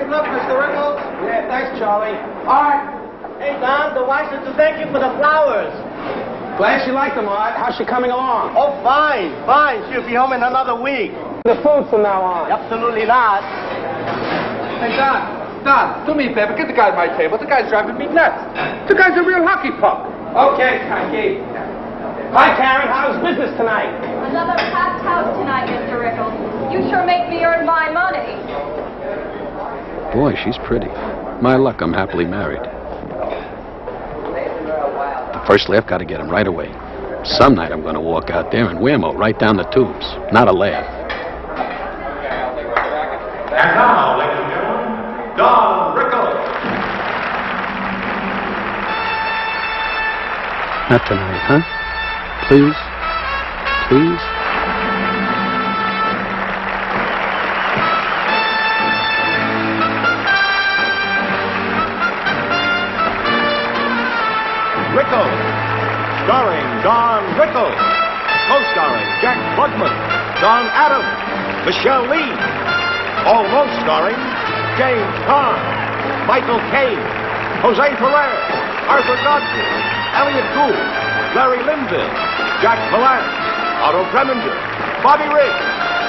Good luck, Mr. Rickles. Yeah, thanks, Charlie. All right. Hey, Don, the wife said to thank you for the flowers. Glad she liked them, all right. How's she coming along? Oh, fine, fine. She'll be home in another week. The food from now on. Absolutely not. Hey, Don, do me a favor. Get the guy at my table. The guy's driving me nuts. The guy's a real hockey puck. Okay, Frankie. Hi, Karen. How's business tonight? Another packed house tonight, Mr. Rickles. You sure make me earn my money. Boy, she's pretty. My luck, I'm happily married. The first laugh, got to get him right away. Some night I'm going to walk out there and whammo right down the tubes. Not a laugh. And now, ladies and gentlemen, Don Rickles. Not tonight, huh? Please? Please? Rickles, starring Don Rickles, co-starring Jack Klugman, John Adams, Michelle Lee, almost starring James Caan, Michael Caine, Jose Ferrer, Arthur Godfrey, Elliot Gould, Larry Linville, Jack Palance, Otto Preminger, Bobby Riggs,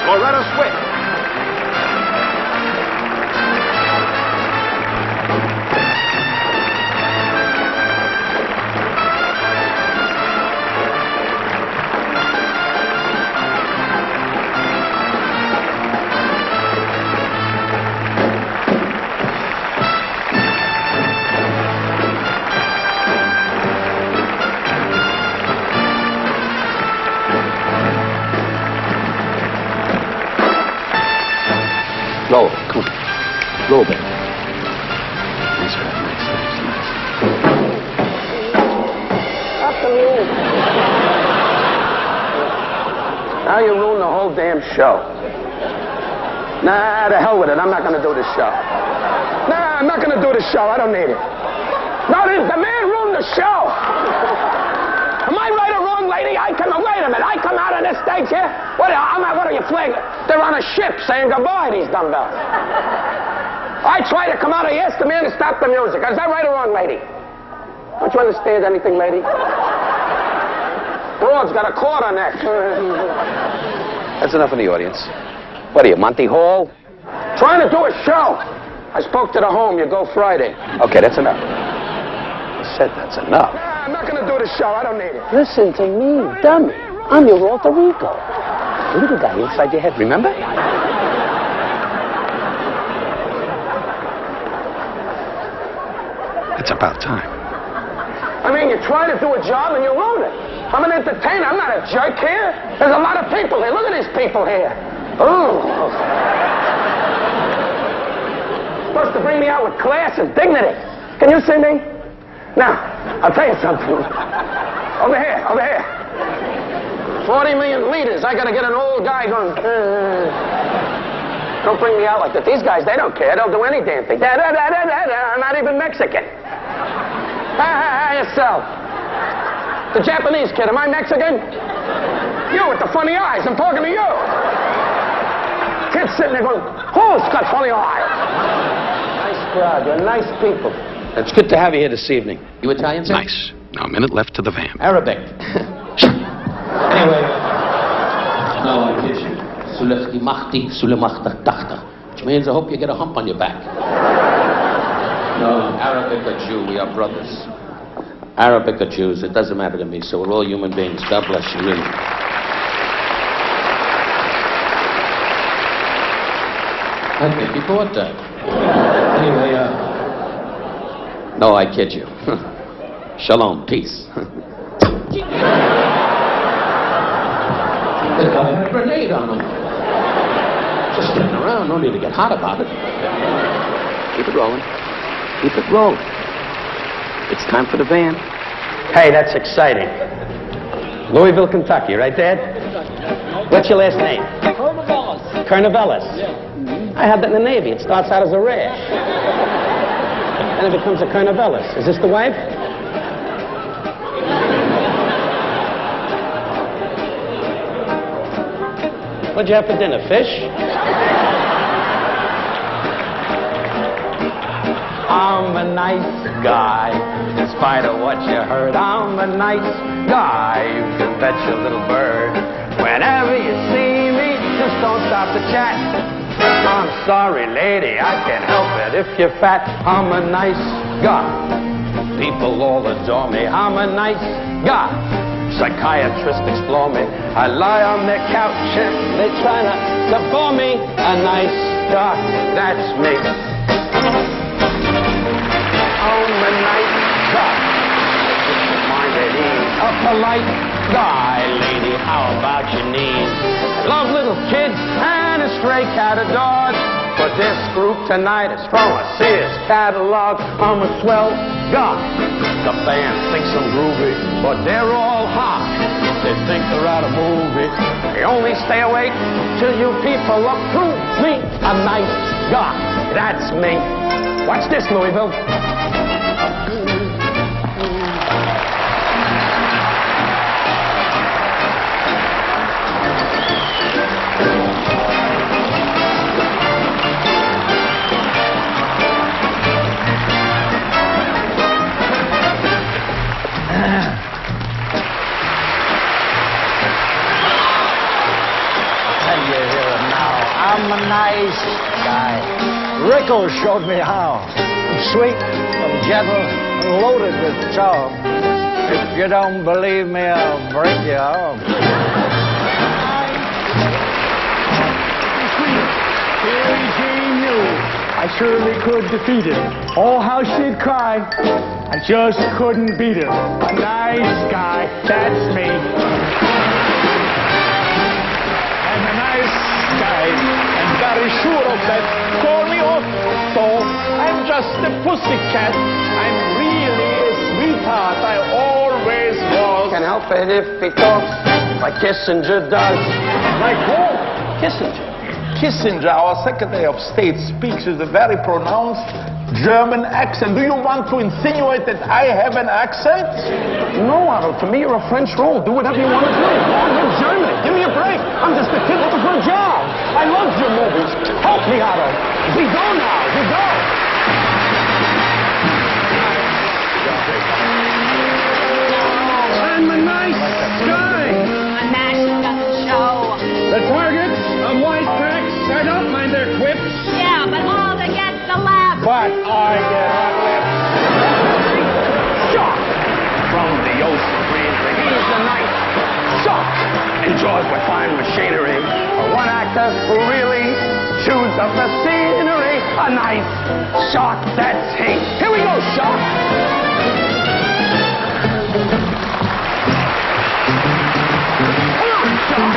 Loretta Swit. Lower, come on. Lower, baby. Nice, nice. Up the music. Now you ruined the whole damn show. Nah, to hell with it. I'm not going to do this show. Nah, I'm not going to do this show. I don't need it. No, the man ruined the show. Am I right or wrong, lady? Wait a minute. I come out on this stage here. What are you flagging? They're on a ship saying goodbye, these dumbbells. I try to come out. I ask the man to stop the music. Is that right or wrong, lady? Don't you understand anything, lady? Broad's got a cord on neck. That's enough in the audience. What are you, Monty Hall? Trying to do a show. I spoke to the home. You go Friday. Okay, that's enough. I said that's enough. Nah, I'm not going to do the show. I don't need it. Listen to me, dummy. I'm your alter ego. The little guy inside your head, remember? It's about time. I mean, you try to do a job and you ruin it. I'm an entertainer. I'm not a jerk here. There's a lot of people here. Look at these people here. Oh. Supposed to bring me out with class and dignity. Can you see me? Now, I'll tell you something. Over here, over here. 40 million liters. I gotta get an old guy going. Don't bring me out like that. These guys, they don't care. They'll do any damn thing. I'm not even Mexican. Yourself. The Japanese kid, am I Mexican? You with the funny eyes. I'm talking to you. Kid's sitting there going, who's got funny eyes? Nice crowd. You're nice people. It's good to have you here this evening. You Italian, sir? Nice. Now a minute left to the vamp. Arabic. Anyway. No, I kid you. Sulechti machti, sulemachta tachta. Which means I hope you get a hump on your back. No, Arabic or Jew, we are brothers. Arabic or Jews, it doesn't matter to me, so we're all human beings. God bless you, really. I think you thought that. Anyway, no, I kid you. Shalom, peace. The guy had a grenade on him. Just getting around, no need to get hot about it. Keep it rolling. Keep it rolling. It's time for the van. Hey, that's exciting. Louisville, Kentucky, right, Dad? What's your last name? Carnivelis. I had that in the Navy. It starts out as a rash. Then it becomes a Carnivelis. Is this the wife? What'd you have for dinner? Fish? I'm a nice guy. In spite of what you heard, I'm a nice guy. You can bet your little bird. Whenever you see me, just don't stop to chat. I'm sorry, lady, I can't help it if you're fat. I'm a nice guy. People all adore me. I'm a nice guy. Psychiatrists explore me. I lie on their couch and they try to bore me. A nice guy, that's me. I'm a nice guy. Mind at ease. A polite guy, lady. How about your knees? Love little kids and a stray cat adored. But this group tonight is from a Sears catalog. I'm a swell guy. The band thinks I'm groovy, but they're all hot. They think they're out of movie. They only stay awake till you people approve me. A nice guy, that's me. Watch this, Louisville. I'm a nice guy. Rickles showed me how. I'm sweet, I'm gentle, and loaded with charm. If you don't believe me, I'll break your arm. Here came you. I surely could defeat him. Oh, how she'd cry. I just couldn't beat her. A nice guy, that's me. I'm a nice guy. Very sure of that. Call me Otto. I'm just a pussycat. I'm really a sweetheart. I always was. Can't help it if he talks like Kissinger does. Like who? Kissinger. Kissinger, our Secretary of State, speaks with a very pronounced German accent. Do you want to insinuate that I have an accent? No, Otto. To me, you're a French roll. Do whatever you want to do. I'm in Germany. Give me a break. I'm just a kid looking for a job. I love your movies. Help me, Otto. We go now. We go. I'm a nice guy. A national show. The targets of white pricks, I don't mind their quips. Yeah, but all to get the laugh. But I get hot lips. Shock from the ocean breeze. He's the night. Shock. Enjoys with fine machinery. One actor who really chews up the scenery. A nice shock, that's he. Here we go, Shock. Come on, Shock.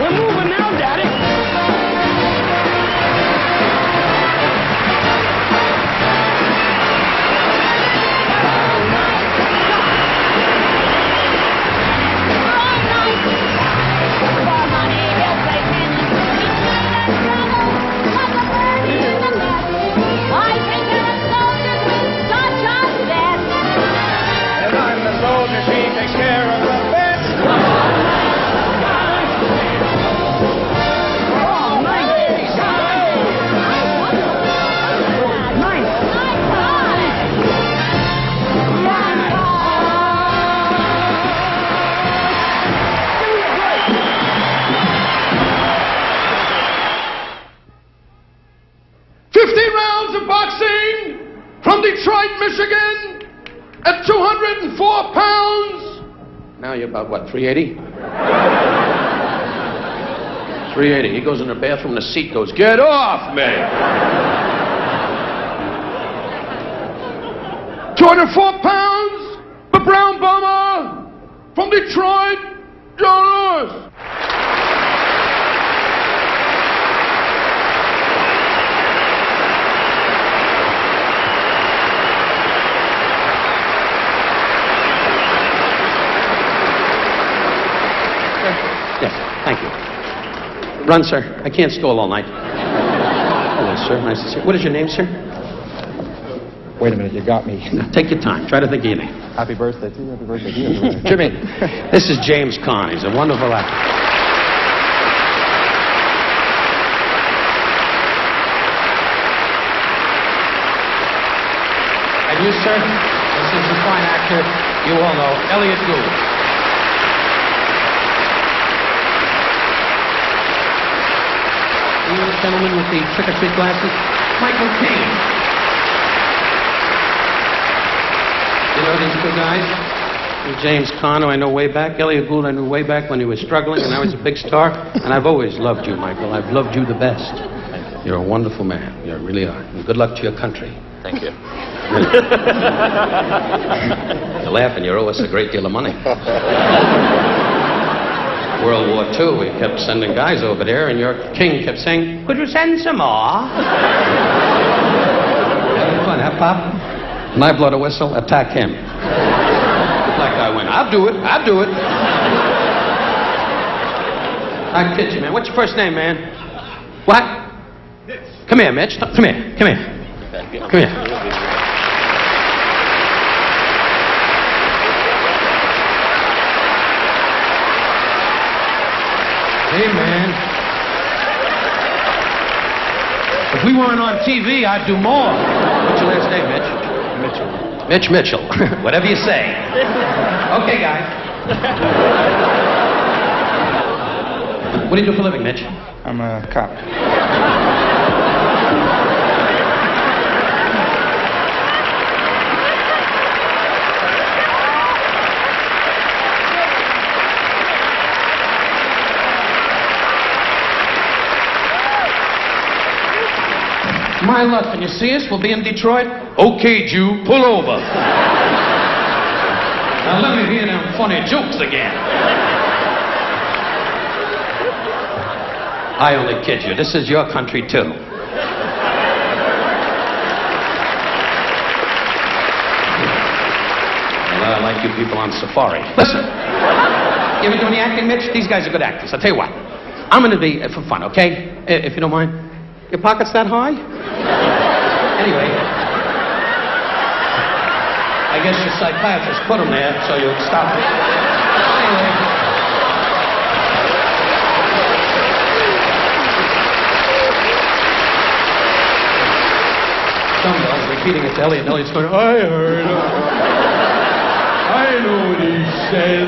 We're moving now, Daddy. Michigan at 204 pounds. Now you're about, what, 380? 380. He goes in the bathroom, the seat goes, get off me! 204 pounds, the brown bomber from Detroit, John Lewis. Yes, thank you. Run, sir. I can't stall all night. Hello, sir. Nice to see you. What is your name, sir? Wait a minute, you got me. Now, take your time. Try to think of your name. Happy birthday to you, happy birthday to you. Jimmy, this is James Caan. He's a wonderful actor. producer. This is the fine actor you all know, Elliot Gould. The gentleman with the trick-or-treat glasses, Michael Caine. You know these two guys? And James Caan, who I know way back. Elliot Gould, I knew way back when he was struggling, and now he's a big star. And I've always loved you, Michael. I've loved you the best. You're a wonderful man. You really are. And good luck to your country. Thank you. You're laughing. You owe us a great deal of money. World War II, we kept sending guys over there, and your king kept saying, "Could you send some more?" Having fun, huh, Pop? And I blow the whistle, attack him. Black guy went, "I'll do it, I'll do it." I kid you, man. What's your first name, man? What? Come here, Mitch. Come here, come here. Come here. Hey, man. If we weren't on TV, I'd do more. What's your last name, Mitch? Mitchell. Mitch Mitchell. Whatever you say. Okay, guys. What do you do for a living, Mitch? I'm a cop. My luck, can you see us? We'll be in Detroit. Okay, Jew, pull over. Now let me hear them funny jokes again. I only kid you. This is your country, too. Well, I like you people on safari. Listen. You ever do any acting, Mitch? These guys are good actors. I'll tell you what. I'm going to be for fun, okay? If you don't mind. Your pockets that high? Anyway, I guess your psychiatrist put them there so you'll stop it. Anyway. Dumbbells repeating it to Elliot, and Elliot's going, "I heard him. I know what he said."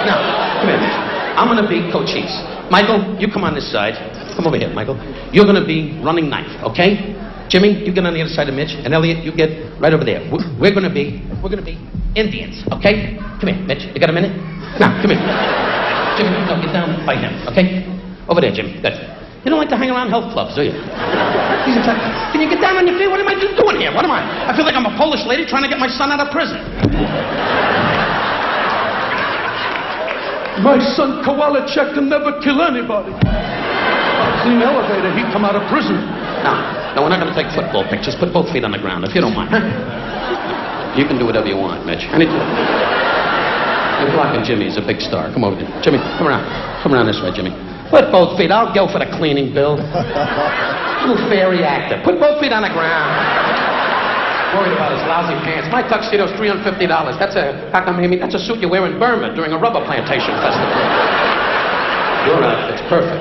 Now, come here, Mitch. I'm going to be Cochise. Michael, you come on this side. Come over here, Michael. You're going to be running knife, okay? Jimmy, you get on the other side of Mitch, and Elliot, you get right over there. We're going to be Indians, okay? Come here, Mitch. You got a minute? Now, come here. Jimmy, no, get down by him, okay? Over there, Jimmy. Good. You don't like to hang around health clubs, do you? Can you get down on your feet? What am I doing here? What am I? I feel like I'm a Polish lady trying to get my son out of prison. My son Kowalczyk can never kill anybody. In the elevator, he'd come out of prison. No, we're not going to take football pictures. Put both feet on the ground, if you don't mind. You can do whatever you want, Mitch. Anything. You're blocking Jimmy. He's a big star. Come over there. Jimmy, come around. Come around this way, Jimmy. Put both feet. I'll go for the cleaning bill. Little fairy actor. Put both feet on the ground. Worried about his lousy pants. My tuxedo's $350. That's a suit you wear in Burma during a rubber plantation festival. Your outfit's perfect.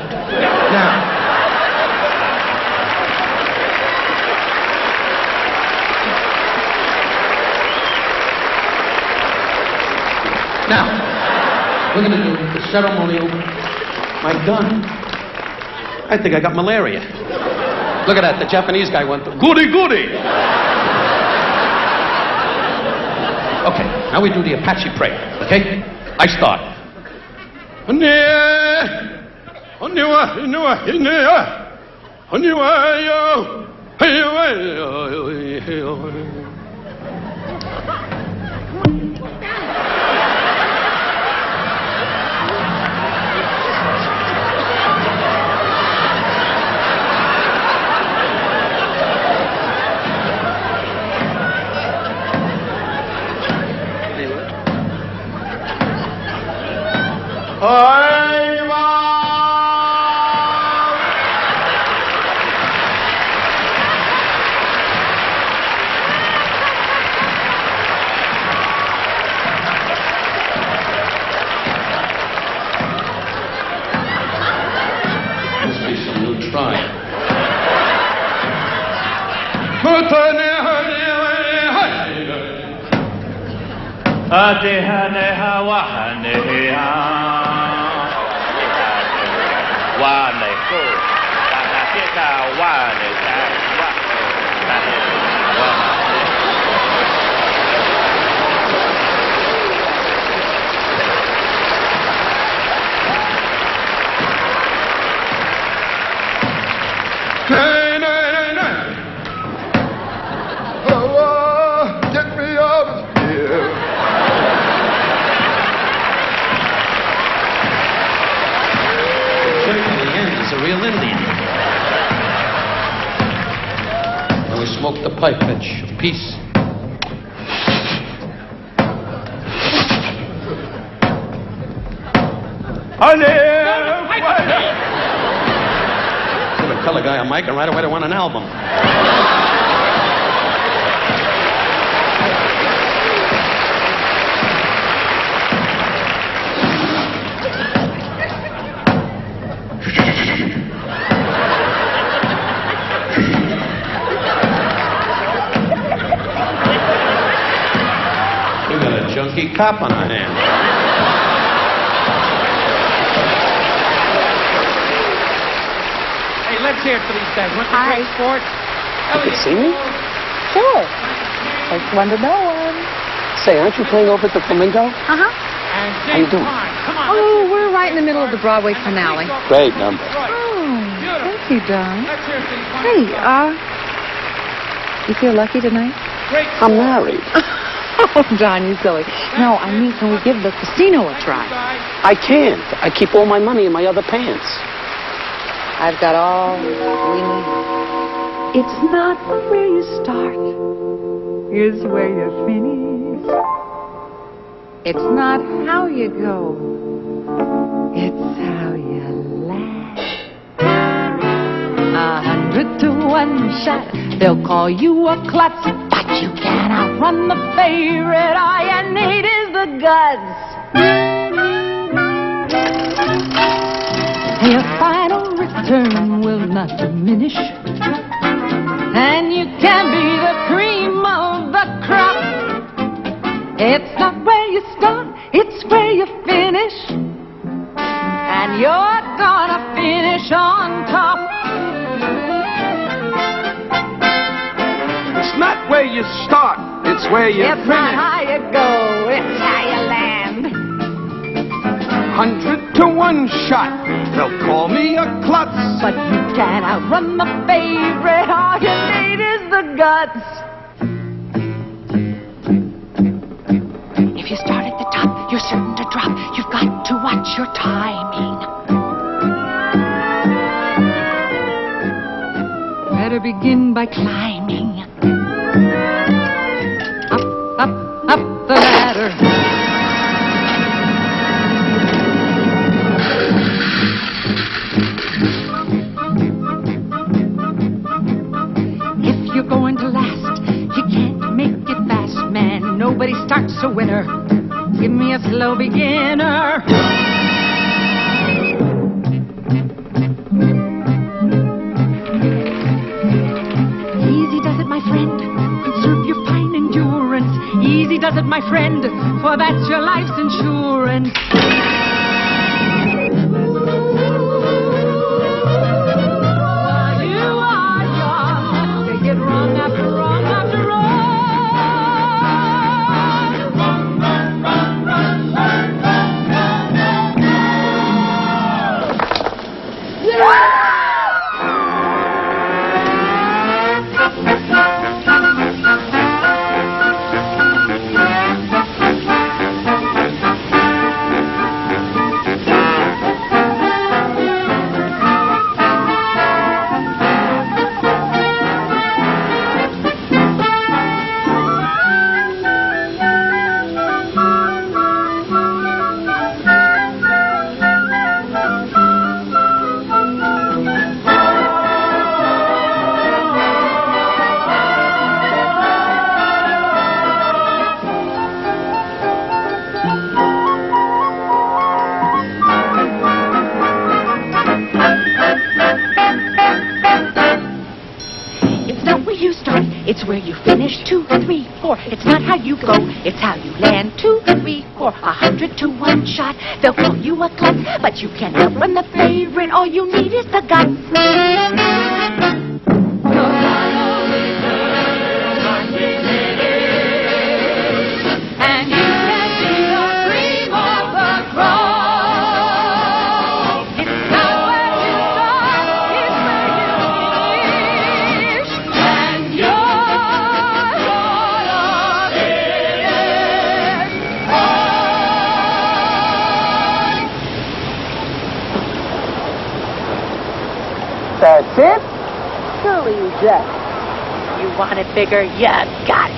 Now, we're going to do the ceremonial. My gun. I think I got malaria. Look at that. The Japanese guy went, "Goody, goody." Okay, now we do the Apache prayer, okay? I start. Must be some new tribe. Smoke the pipe, bitch. Peace. Should have tell a guy a mic and right away to want an album. Junkie cop on our hands. Hey, let's hear it for these guys. What's the great sport? You could see me? Sure. Takes one to know one. Say, aren't you playing over at the Flamingo? Uh-huh. How you doing? Oh, we're right in the middle of the Broadway finale. Great number. Oh, thank you, Don. Hey, you feel lucky tonight? I'm married. Oh, Don, you silly. No, I mean, can we give the casino a try? I can't. I keep all my money in my other pants. I've got all we need. It's not where you start, it's where you finish. It's not how you go, it's how you last. 100 to 1 shot, they'll call you a klutz, but you can't outrun the favorite. All you need is the guts. Your final return will not diminish, and you can be the cream of the crop. It's not where you start, it's where you finish, and you're gonna finish on top. It's not where you start, it's where you finish. It's not how you go, it's how you land. 100 to 1 shot, they'll call me a klutz, but you can't outrun the favorite. All you need is the guts. If you start at the top, you're certain to drop. You've got to watch your timing. Better begin by climbing. Up the ladder. If you're going to last, you can't make it fast, man. Nobody starts a winner. Give me a slow beginner. Easy does it, my friend. Conserve your fine endurance. Easy does it, my friend, for that's your life's insurance. While you are young, they get wrong after wrong after wrong. where you finish. 2, 3, 4. It's not how you go, it's how you land. 2, 3, 4. 100 to 1 shot. They'll call you a klutz, but you can't outrun the favorite. All you need is the guts. That's it? Surely you just. You want it bigger? You got it.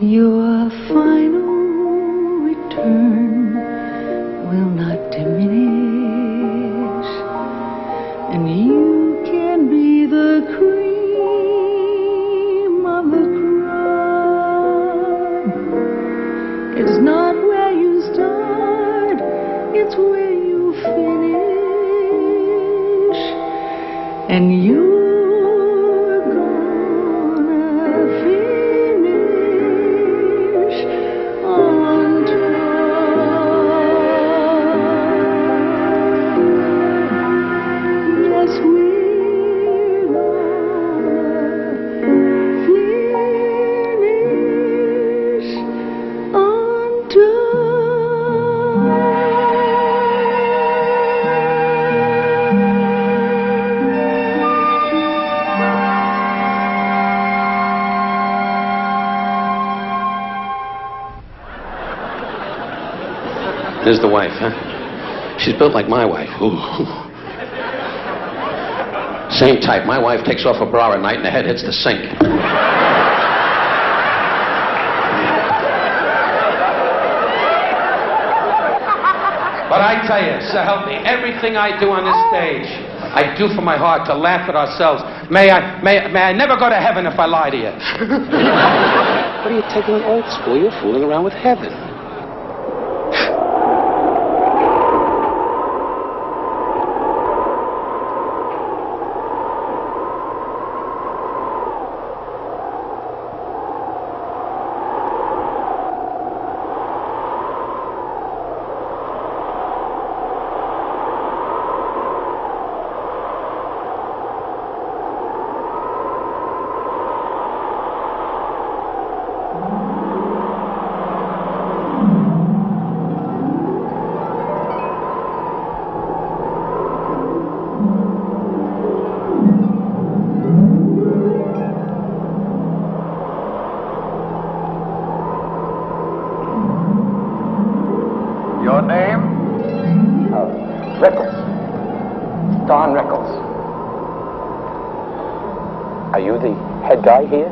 Your final return will not diminish, and you can be the cream of the crop. It's not where you start, it's where you finish, and you're gonna finish on top. Yes, we're gonna finish the wife, huh? She's built like my wife. Ooh. Same type. My wife takes off her bra at night and the head hits the sink. But I tell you, so help me, everything I do on this stage, I do from my heart to laugh at ourselves. May I never go to heaven if I lie to you. What are you taking old school? You're fooling around with heaven. Your name? Rickles. Don Rickles. Are you the head guy here?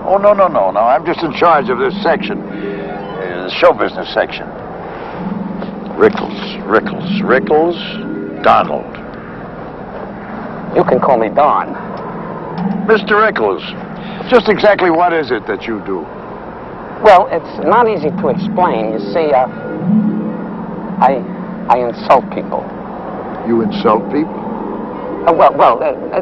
Oh, no. I'm just in charge of this section. The show business section. Rickles, Donald. You can call me Don. Mr. Rickles, just exactly what is it that you do? Well, it's not easy to explain. You see, I insult people. You insult people? Well,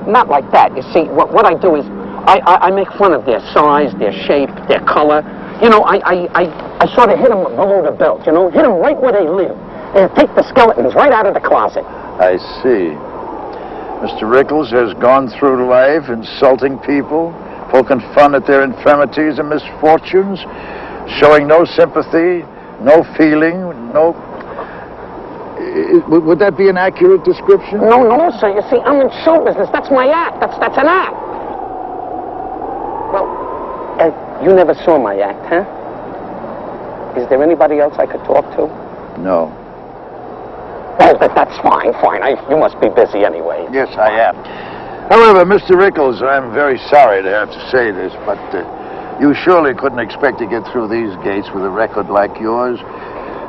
not like that. You see, what I do is I make fun of their size, their shape, their color. You know, I sort of hit them below the belt, you know, hit them right where they live. And take the skeletons right out of the closet. I see. Mr. Rickles has gone through life insulting people, poking fun at their infirmities and misfortunes, showing no sympathy, no feeling, no... Would that be an accurate description? No, sir. You see, I'm in show business. That's my act. That's an act. Well, you never saw my act, huh? Is there anybody else I could talk to? No. Oh, that's fine. You must be busy anyway. Yes, I am. However, Mr. Rickles, I'm very sorry to have to say this, but you surely couldn't expect to get through these gates with a record like yours.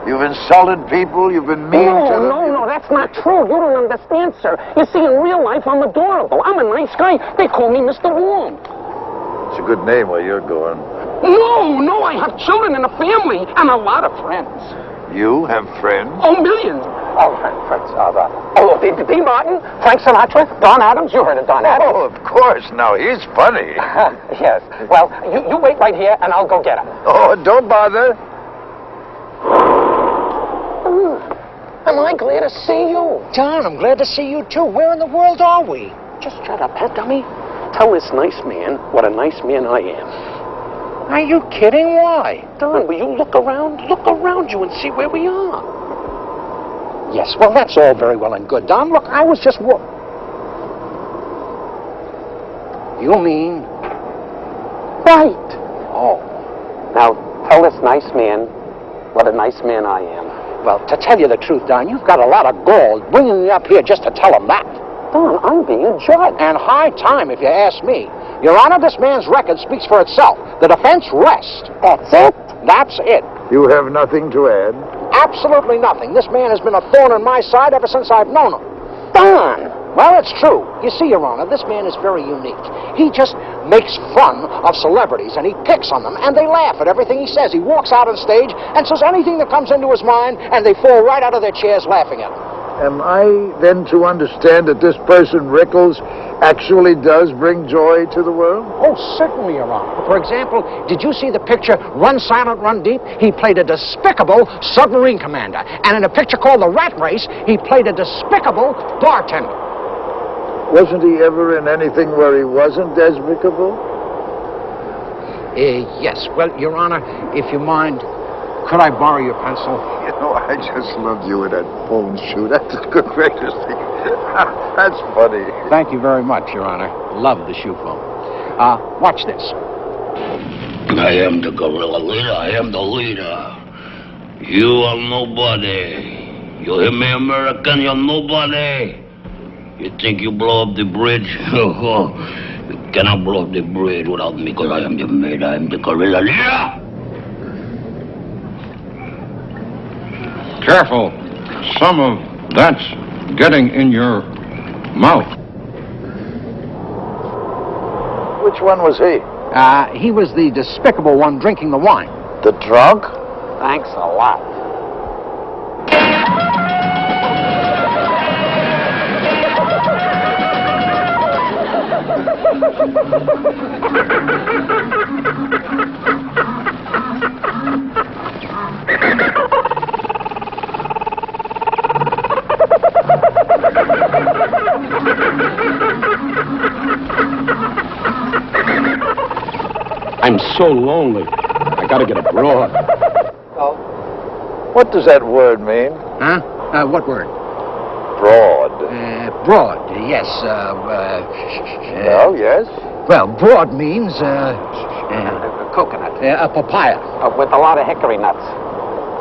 You've insulted people, you've been mean to them. No, that's not true. You don't understand, sir. You see, in real life, I'm adorable. I'm a nice guy. They call me Mr. Warm. It's a good name where you're going. No, I have children and a family and a lot of friends. You have friends? Oh, millions. Oh, friends. Dean Martin, Frank Sinatra, Don Adams. You heard of Don Adams. Oh, of course. Now, he's funny. Yes. Well, you wait right here, and I'll go get him. Oh, don't bother. Am I glad to see you? Don, I'm glad to see you, too. Where in the world are we? Just shut up, huh, dummy? Tell this nice man what a nice man I am. Are you kidding? Why? Don, will you look around? Look around you and see where we are. Yes, well, that's all very well and good, Don. Look, I was just You mean? Right. Oh. Now, tell this nice man what a nice man I am. Well, to tell you the truth, Don, you've got a lot of gall bringing me up here just to tell him that. Don, I'm being judged. And high time, if you ask me. Your Honor, this man's record speaks for itself. The defense rests. That's it? That's it. You have nothing to add? Absolutely nothing. This man has been a thorn in my side ever since I've known him. Don! Well, it's true. You see, Your Honor, this man is very unique. He just makes fun of celebrities, and he picks on them, and they laugh at everything he says. He walks out on stage and says anything that comes into his mind, and they fall right out of their chairs laughing at him. Am I then to understand that this person, Rickles, actually does bring joy to the world? Oh, certainly, Your Honor. For example, did you see the picture Run Silent, Run Deep? He played a despicable submarine commander. And in a picture called The Rat Race, he played a despicable bartender. Wasn't he ever in anything where he wasn't despicable? Yes. Well, Your Honor, if you mind, could I borrow your pencil? You know, I just loved you with that phone shoe. That's the greatest thing. That's funny. Thank you very much, Your Honor. Love the shoe phone. Watch this. I am the guerrilla leader. I am the leader. You are nobody. You hear me, American? You're nobody. You think you blow up the bridge? You cannot blow up the bridge without me, because I am the maid. I am the gorilla leader. Careful. Some of that's getting in your mouth. Which one was he? He was the despicable one drinking the wine. The drunk? Thanks a lot. I'm so lonely. I gotta get abroad. Oh. What does that word mean? Huh? What word? Broad. Broad, yes. Well, yes. Well, broad means, Coconut. a papaya. With a lot of hickory nuts.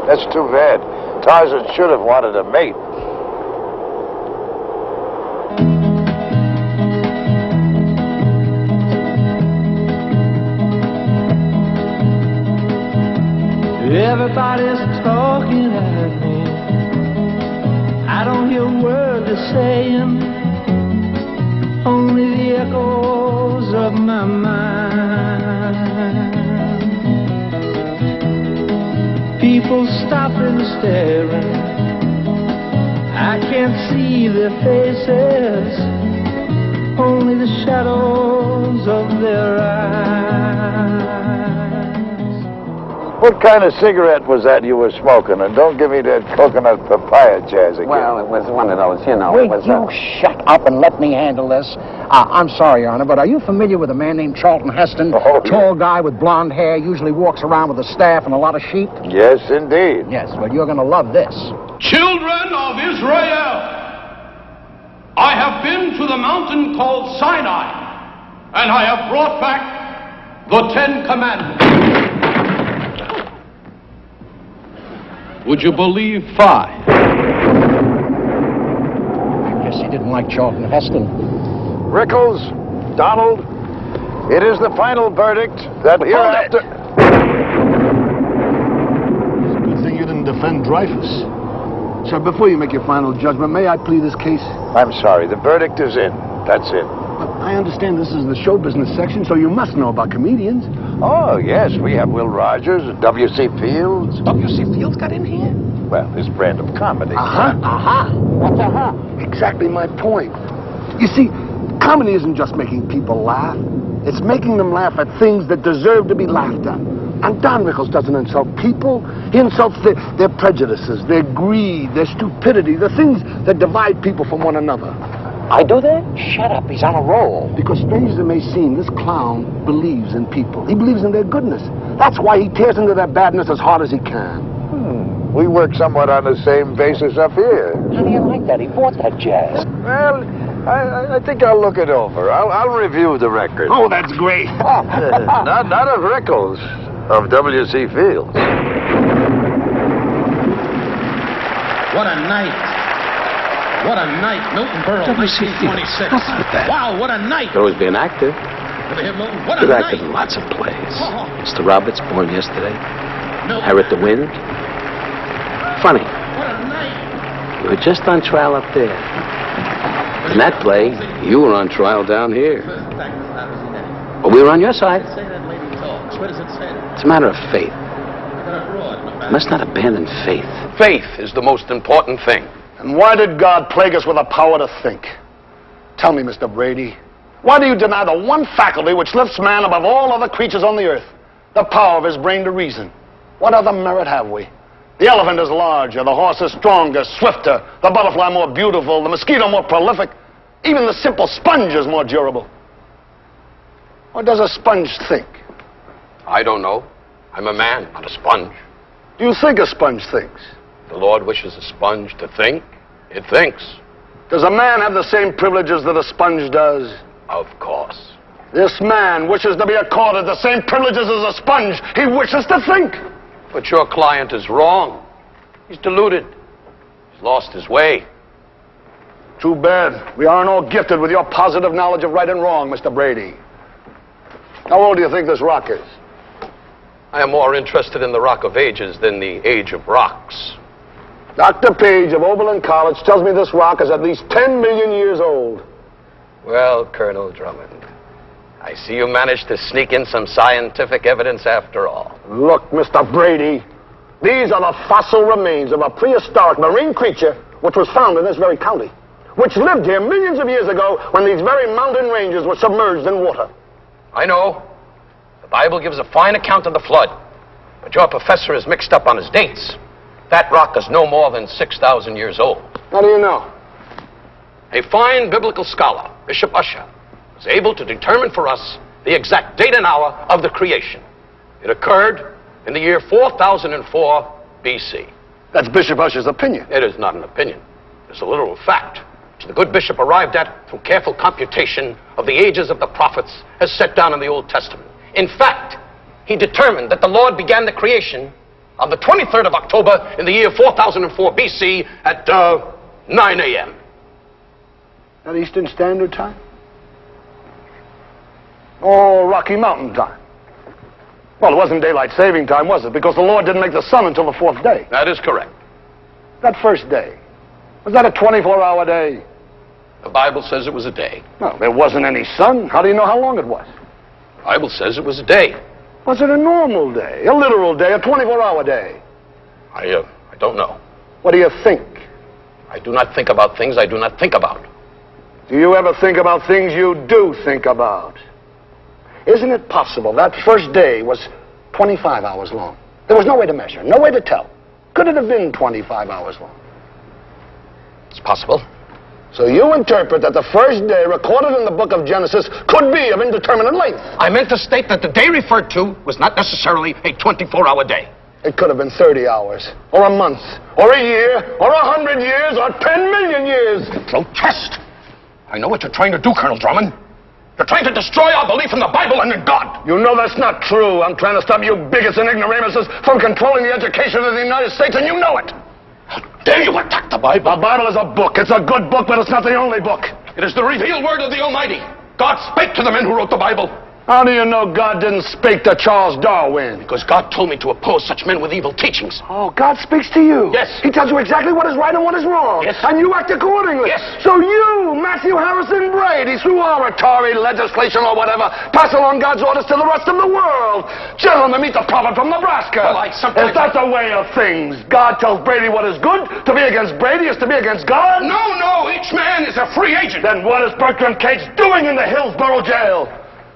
That's too bad. Tarzan should have wanted a mate. Everybody's talking at me. I don't hear a word they're saying, only the echoes of my mind. People stopping and staring. I can't see their faces, only the shadows of their eyes. What kind of cigarette was that you were smoking? And don't give me that coconut papaya jazz again. Well, it was one of those, you know. Will it was, you shut up and let me handle this? I'm sorry, Your Honor, but are you familiar with a man named Charlton Heston? Oh, Tall guy with blonde hair, usually walks around with a staff and a lot of sheep? Yes, indeed. Yes, well, you're going to love this. Children of Israel, I have been to the mountain called Sinai, and I have brought back the 10 Commandments. Would you believe 5? I guess he didn't like Charlton Heston. Rickles, Donald, it is the final verdict that hereafter... It's a good thing you didn't defend Dreyfus. Sir, before you make your final judgment, may I plead this case? I'm sorry, the verdict is in. That's it. But I understand this is the show business section, so you must know about comedians. Oh, yes, we have Will Rogers, W.C. Fields. W.C. Fields got in here? Well, his brand of comedy. What's Exactly my point. You see, comedy isn't just making people laugh. It's making them laugh at things that deserve to be laughed at. And Don Rickles doesn't insult people. He insults their prejudices, their greed, their stupidity, the things that divide people from one another. I do that? Shut up, he's on a roll. Because strange as it may seem, this clown believes in people. He believes in their goodness. That's why he tears into their badness as hard as he can. We work somewhat on the same basis up here. How do you like that? He bought that jazz. Well, I think I'll look it over. I'll review the record. Oh, that's great. not of Rickles, of W.C. Fields. What a night. What a night. Milton Berle, 1926. Wow, what a night. Could always be an actor. What a Could night. acted in lots of plays. Mr. Roberts, Born Yesterday. No. Harriet the Wind. Funny. What a night. You were just on trial up there. In that play, you were on trial down here. But we were on your side. It's a matter of faith. You must not abandon faith. Faith is the most important thing. And why did God plague us with the power to think? Tell me, Mr. Brady, why do you deny the one faculty which lifts man above all other creatures on the earth? The power of his brain to reason. What other merit have we? The elephant is larger, the horse is stronger, swifter, the butterfly more beautiful, the mosquito more prolific. Even the simple sponge is more durable. Or does a sponge think? I don't know. I'm a man, not a sponge. Do you think a sponge thinks? The Lord wishes a sponge to think. It thinks. Does a man have the same privileges that a sponge does? Of course. This man wishes to be accorded the same privileges as a sponge. He wishes to think. But your client is wrong. He's deluded. He's lost his way. Too bad. We aren't all gifted with your positive knowledge of right and wrong, Mr. Brady. How old do you think this rock is? I am more interested in the Rock of Ages than the Age of Rocks. Dr. Page of Oberlin College tells me this rock is at least 10 million years old. Well, Colonel Drummond, I see you managed to sneak in some scientific evidence after all. Look, Mr. Brady, these are the fossil remains of a prehistoric marine creature which was found in this very county, which lived here millions of years ago when these very mountain ranges were submerged in water. I know. The Bible gives a fine account of the flood, but your professor is mixed up on his dates. That rock is no more than 6,000 years old. How do you know? A fine biblical scholar, Bishop Ussher, was able to determine for us the exact date and hour of the creation. It occurred in the year 4004 BC. That's Bishop Ussher's opinion. It is not an opinion. It's a literal fact, which the good bishop arrived at through careful computation of the ages of the prophets as set down in the Old Testament. In fact, he determined that the Lord began the creation on the 23rd of October in the year 4004 BC at 9 a.m. At Eastern Standard Time? Or Rocky Mountain Time? Well, it wasn't daylight saving time, was it? Because the Lord didn't make the sun until the fourth day. That is correct. That first day, was that a 24-hour day? The Bible says it was a day. No, there wasn't any sun. How do you know how long it was? The Bible says it was a day. Was it a normal day, a literal day, a 24-hour day? I don't know. What do you think? I do not think about things I do not think about. Do you ever think about things you do think about? Isn't it possible that first day was 25 hours long? There was no way to measure, no way to tell. Could it have been 25 hours long? It's possible. So you interpret that the first day recorded in the book of Genesis could be of indeterminate length. I meant to state that the day referred to was not necessarily a 24-hour day. It could have been 30 hours, or a month, or a year, or 100 years, or 10 million years. Protest! I know what you're trying to do, Colonel Drummond. You're trying to destroy our belief in the Bible and in God. You know that's not true. I'm trying to stop you bigots and ignoramuses from controlling the education of the United States, and you know it. How dare you attack the Bible? The Bible is a book. It's a good book, but it's not the only book. It is the revealed word of the Almighty. God spake to the men who wrote the Bible. How do you know God didn't speak to Charles Darwin? Because God told me to oppose such men with evil teachings. Oh, God speaks to you? Yes. He tells you exactly what is right and what is wrong. Yes. And you act accordingly. Yes. So you, Matthew Harrison Brady, through oratory, legislation, or whatever, pass along God's orders to the rest of the world. Gentlemen, meet the prophet from Nebraska. Well, Is that the way of things? God tells Brady what is good. To be against Brady is to be against God? No. Each man is a free agent. Then what is Bertram Cates doing in the Hillsborough jail?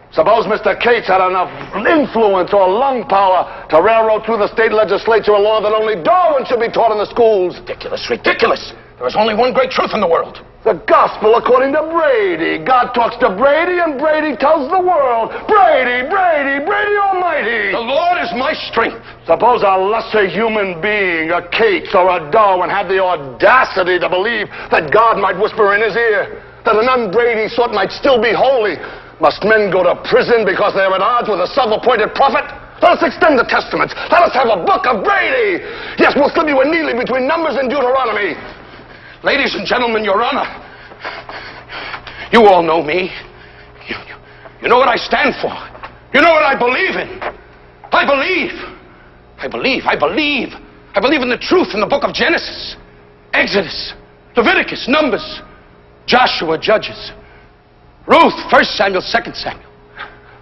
Suppose Mr. Cates had enough influence or lung power to railroad through the state legislature a law that only Darwin should be taught in the schools. Ridiculous. There is only one great truth in the world. The gospel according to Brady. God talks to Brady and Brady tells the world. Brady Almighty. The Lord is my strength. Suppose a lesser human being, a Cates or a Darwin, had the audacity to believe that God might whisper in his ear, that an un-Brady sort might still be holy. Must men go to prison because they are at odds with a self-appointed prophet? Let us extend the testaments. Let us have a book of Brady. Yes, we'll slip you a needle between Numbers and Deuteronomy. Ladies and gentlemen, Your Honor, you all know me. You know what I stand for. You know what I believe in. I believe in the truth in the book of Genesis, Exodus, Leviticus, Numbers, Joshua, Judges, Ruth, 1 Samuel, 2 Samuel,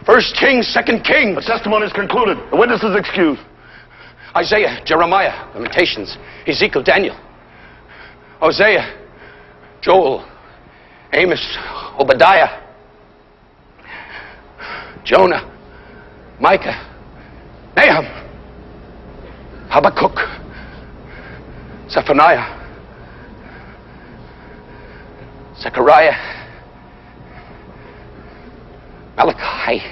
1 Kings, 2 Kings. The testimony is concluded. The witness is excused. Isaiah, Jeremiah, Lamentations, Ezekiel, Daniel, Hosea, Joel, Amos, Obadiah, Jonah, Micah, Nahum, Habakkuk, Zephaniah, Zechariah, Malachi,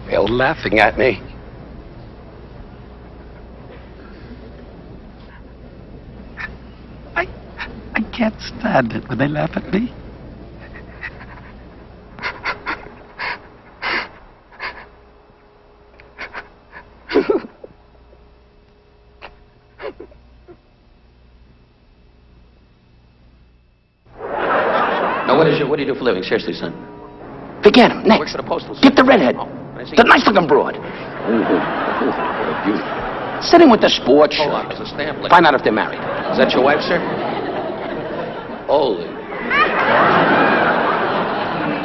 they're laughing at me. I can't stand it when they laugh at me. What do you do for a living? Seriously, son. Forget him. Next. Works for the postal Get the redhead. The nice-looking broad. Sitting with the sports. Hold on, there's a stamp. Find out if they're married. Is that your wife, sir? Holy.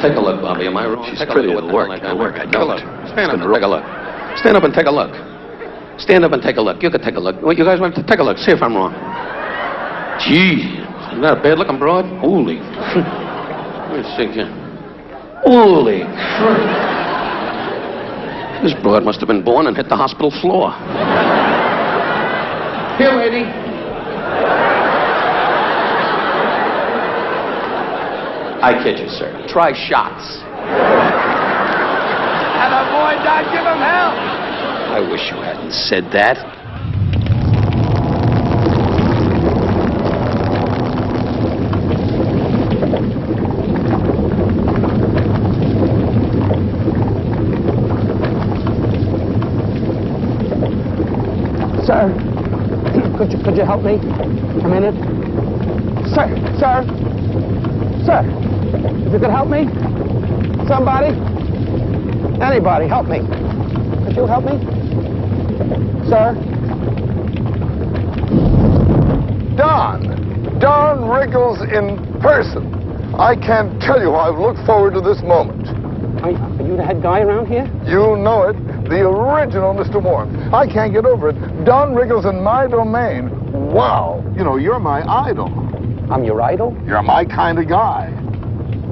Take a look, Bobby. Am I wrong? She's take a pretty look at to work. like To that. work. I Take a know look. it. Stand up and take a look. Stand up and take a look. Stand up and take a look. You can take a look. What, you guys want to take a look? See if I'm wrong. Gee, isn't that a bad-looking broad? Holy. Let me see here. Holy. This broad must have been born and hit the hospital floor. Here, lady. I kid you, sir. Try shots. And a boy died, give him hell. I wish you hadn't said that. Sir, could you help me a minute? Sir, if you could help me? Somebody? Anybody, help me. Could you help me? Sir? Don Rickles in person. I can't tell you how I've looked forward to this moment. Are you the head guy around here? You know it. The original Mr. Warren. I can't get over it. Don Rickles in my domain. Wow. You know, you're my idol. I'm your idol? You're my kind of guy.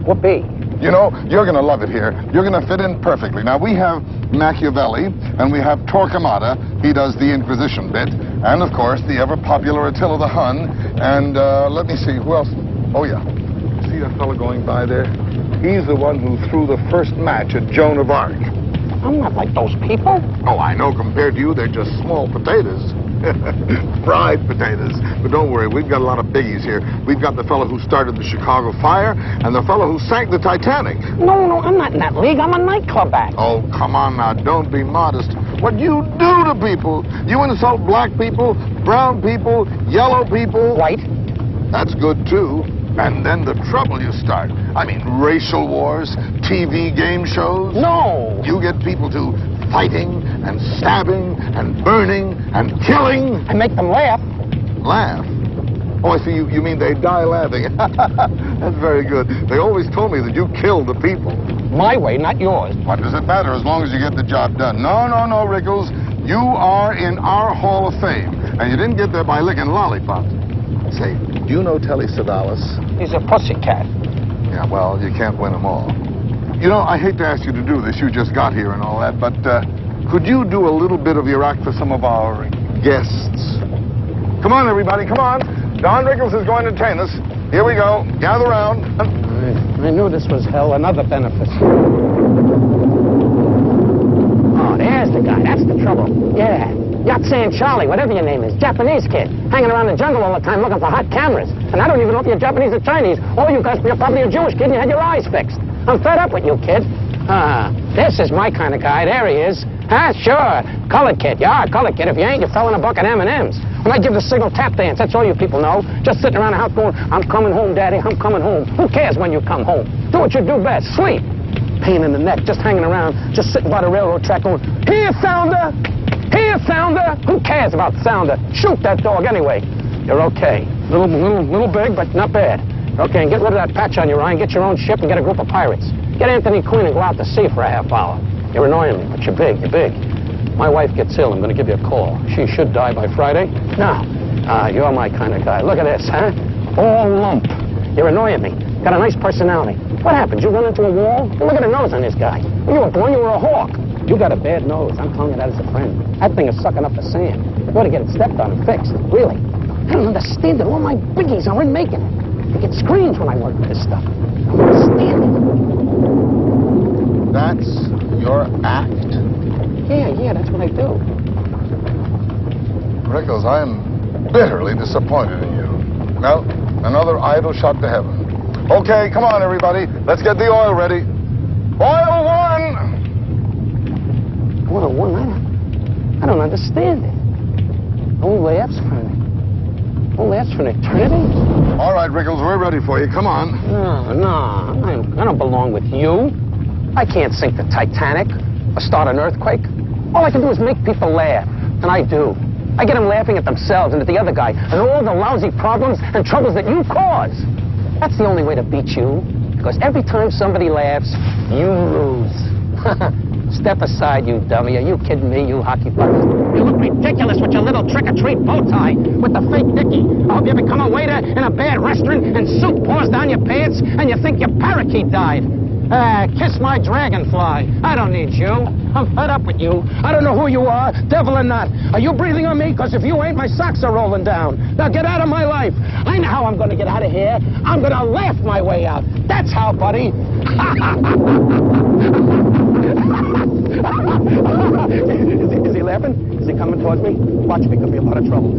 What be? You know, you're going to love it here. You're going to fit in perfectly. Now, we have Machiavelli, and we have Torquemada. He does the Inquisition bit. And, of course, the ever-popular Attila the Hun. And let me see, who else? Oh, yeah. See that fellow going by there? He's the one who threw the first match at Joan of Arc. I'm not like those people. Oh, I know. Compared to you, they're just small potatoes. Fried potatoes. But don't worry, we've got a lot of biggies here. We've got the fellow who started the Chicago Fire and the fellow who sank the Titanic. No, I'm not in that league. I'm a nightclub act. Oh, come on now. Don't be modest. What you do to people? You insult black people, brown people, yellow people. White. That's good, too. And then the trouble you start. I mean, racial wars, TV game shows. No! You get people to fighting and stabbing and burning and killing. I make them laugh. Laugh? Oh, I see. You mean they die laughing. That's very good. They always told me that you killed the people. My way, not yours. What does it matter as long as you get the job done? No, Rickles. You are in our Hall of Fame. And you didn't get there by licking lollipops. Say, do you know Telly Savalas? He's a pussycat. Yeah, well, you can't win them all. You know, I hate to ask you to do this. You just got here and all that, but could you do a little bit of your act for some of our guests? Come on, everybody, come on. Don Rickles is going to entertain us. Here we go. Gather round. I knew this was hell. Another benefit. Oh, there's the guy. That's the trouble. Yeah. Yat-San Charlie, whatever your name is, Japanese kid, hanging around the jungle all the time looking for hot cameras. And I don't even know if you're Japanese or Chinese, or you're probably a Jewish kid and you had your eyes fixed. I'm fed up with you, kid. This is my kind of guy. There he is. Sure. Colored kid. Yeah, colored kid. If you ain't, you fell in a bucket of M&Ms. When I give the signal tap dance, that's all you people know. Just sitting around the house going, I'm coming home, Daddy, I'm coming home. Who cares when you come home? Do what you do best. Sleep. Pain in the neck, just hanging around, just sitting by the railroad track going, here, Sounder! Here, Sounder! Who cares about Sounder? Shoot that dog anyway. You're okay. Little big, but not bad. Okay, and get rid of that patch on your eye and get your own ship and get a group of pirates. Get Anthony Quinn and go out to sea for a half hour. You're annoying me, but you're big. My wife gets ill. I'm going to give you a call. She should die by Friday. Now, you're my kind of guy. Look at this, huh? All lump. You're annoying me. Got a nice personality. What happened? You run into a wall? Look at the nose on this guy. When you were born, you were a hawk. You got a bad nose. I'm telling you that as a friend. That thing is sucking up the sand. You ought to get it stepped on and fixed. Really. I don't understand it. All my biggies are in making it. I get screams when I work with this stuff. I don't understand it. That's your act? Yeah, that's what I do. Rickles, I am bitterly disappointed in you. Well, another idol shot to heaven. Okay, come on, everybody. Let's get the oil ready. Oil one! Oil one? I don't understand it. Only laughs for an eternity? All right, Rickles, we're ready for you. Come on. No. I don't belong with you. I can't sink the Titanic or start an earthquake. All I can do is make people laugh, and I do. I get them laughing at themselves and at the other guy and all the lousy problems and troubles that you cause. That's the only way to beat you, because every time somebody laughs, you lose. Step aside, you dummy. Are you kidding me, you hockey puck? You look ridiculous with your little trick-or-treat bow tie with the fake dicky. I hope you become a waiter in a bad restaurant and soup pours down your pants and you think your parakeet died. Kiss my dragonfly. I don't need you. I'm fed up with you. I don't know who you are, devil or not. Are you breathing on me? Because if you ain't, my socks are rolling down. Now get out of my life. I know how I'm going to get out of here. I'm going to laugh my way out. That's how, buddy. Is he laughing? Is he coming towards me? Watch me, could be a lot of trouble.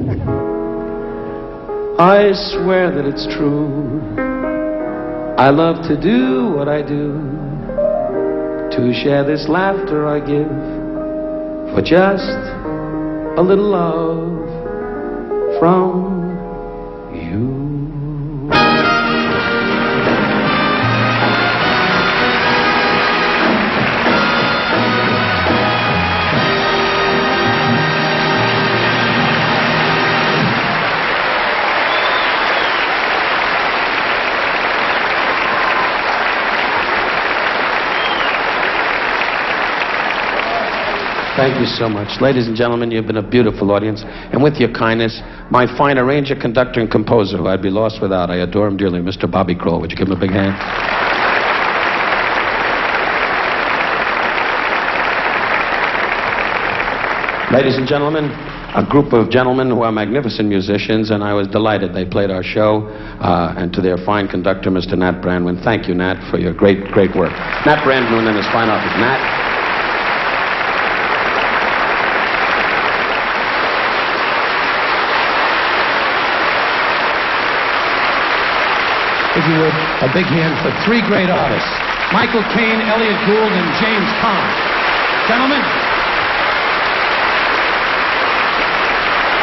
I swear that it's true. I love to do what I do, to share this laughter I give, for just a little love from you. Thank you so much. Ladies and gentlemen, you've been a beautiful audience. And with your kindness, my fine arranger, conductor, and composer, who I'd be lost without, I adore him dearly, Mr. Bobby Kroll. Would you give him a big hand? Ladies and gentlemen, a group of gentlemen who are magnificent musicians, and I was delighted they played our show, and to their fine conductor, Mr. Nat Brandwin. Thank you, Nat, for your great, great work. Nat Brandwin and his fine office. Nat. If you would, a big hand for three great artists, Michael Caine, Elliott Gould, and James Caan. Gentlemen,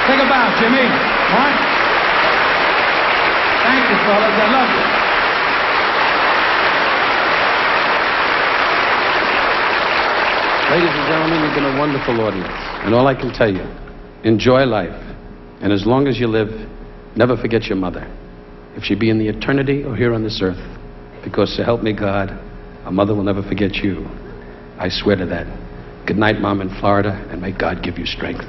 take a bow, Jimmy. Mark. Thank you, fellas. I love you. Ladies and gentlemen, you've been a wonderful audience. And all I can tell you, enjoy life. And as long as you live, never forget your mother. If she be in the eternity or here on this earth, because so help me God, a mother will never forget you. I swear to that. Good night, Mom in Florida, and may God give you strength.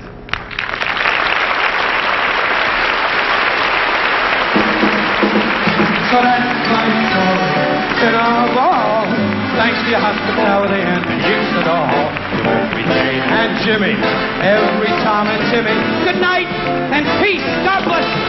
So that's life in our ball. Thanks to your hospitality and use it all. Every day and Jimmy, every Tom and Timmy. Good night and peace. God bless you.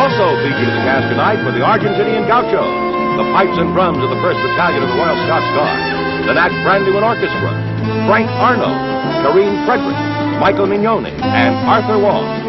Also featured in the cast tonight were the Argentinian Gauchos, the pipes and drums of the 1st Battalion of the Royal Scots Guard, the Nat Brandwin Orchestra, Frank Arnold, Karine Frederick, Michael Mignone, and Arthur Wong.